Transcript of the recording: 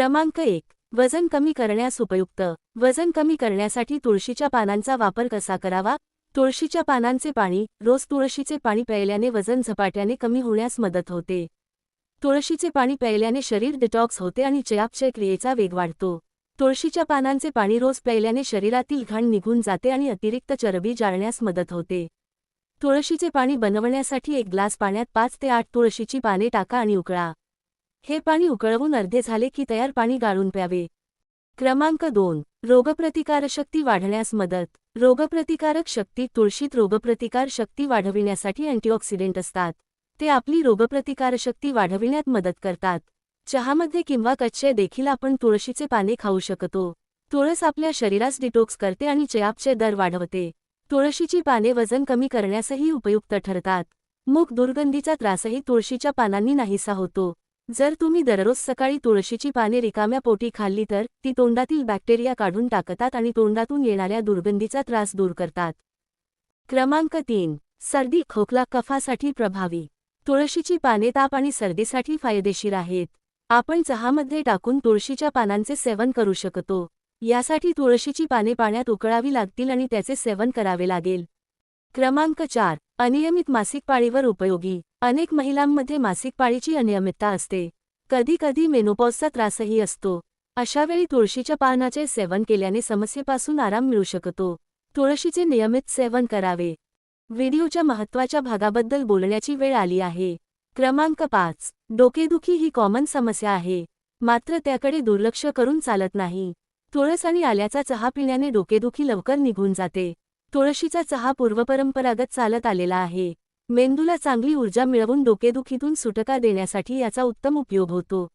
क्रमांक 1. वजन कमी करण्यास उपयुक्त. वजन कमी करण्यासाठी तुळशीच्या पानांचा वापर कसा करावा? तुळशीच्या पानांचे पाणी. रोज तुळशीचे पाणी प्यायल्याने वजन झपाट्याने कमी होण्यास मदत होते. तुळशीचे पाणी प्यायल्याने शरीर डिटॉक्स होते आणि चयापचय क्रियेचा वेग वाढतो. तुळशीच्या पानांचे पाणी रोज प्यायल्याने शरीरातील घाण निघून जाते आणि अतिरिक्त चरबी जाळण्यास मदत होते. तुळशीचे पाणी बनवण्यासाठी 1 ग्लास पाण्यात 5 ते 8 तुळशीची पाने टाका आणि उकळा. हे पाणी उकळवून अर्धे झाले की तयार पाणी गाळून प्यावे. क्रमांक 2. रोगप्रतिकारशक्ती वाढण्यास मदत. रोगप्रतिकारक शक्ती. तुळशीत रोगप्रतिकार शक्ती वाढविण्यासाठी अँटीऑक्सिडेंट असतात. ते आपली रोगप्रतिकारशक्ती वाढविण्यात मदत करतात. चहामध्ये किंवा कच्चे देखील आपण तुळशीचे पाने खाऊ शकतो. तुळस आपल्या शरीरास डिटॉक्स करते आणि चयापचय दर वाढवते. तुळशीची पाने वजन कमी करण्यासही उपयुक्त ठरतात. मूग दुर्गंधीचा त्रासही तुळशीच्या पानांनी नाहीसा होतो. जर तुम्ही दररोज सकाळी तुळशीची पाने रिकाम्या पोटी खाल्ली तर ती तोंडातील बॅक्टेरिया काढून टाकतात आणि तोंडातून येणाऱ्या दुर्गंधीचा त्रास दूर करतात. क्रमांक 3. सर्दी खोकला कफासाठी प्रभावी. तुळशीची पाने ताप आणि सर्दीसाठी फायदेशीर आहेत. आपण चहामध्ये टाकून तुळशीच्या पानांचे सेवन करू शकतो. यासाठी तुळशीची पाने पाण्यात उकळावी लागतील आणि त्याचे सेवन करावे लागेल. क्रमांक 4. अनियमित मासिक पाळीवर उपयोगी. अनेक महिलांमध्ये मासिक पाळीची अनियमितता असते. कधी-कधी मेनोपॉजचा त्रासही असतो. अशावेळी तुळशीच्या पानाचे सेवन केल्याने समस्येपासून आराम मिळू शकतो. तुळशीचे नियमित सेवन करावे. व्हिडिओच्या महत्त्वाच्या भागाबद्दल बोलण्याची वेळ आली आहे. क्रमांक 5. डोकेदुखी ही कॉमन समस्या आहे. मात्र त्याकडे दुर्लक्ष करून चालत नाही. तुळस आणि आल्याचा चहा पिण्याने डोकेदुखी लवकर निघून जाते. तुळशीचा चहा पूर्वपरंपरागत चालत आलेला आहे. मेंदूला चांगली ऊर्जा मिळवून डोकेदुखीतून सुटका देण्यासाठी याचा उत्तम उपयोग होतो.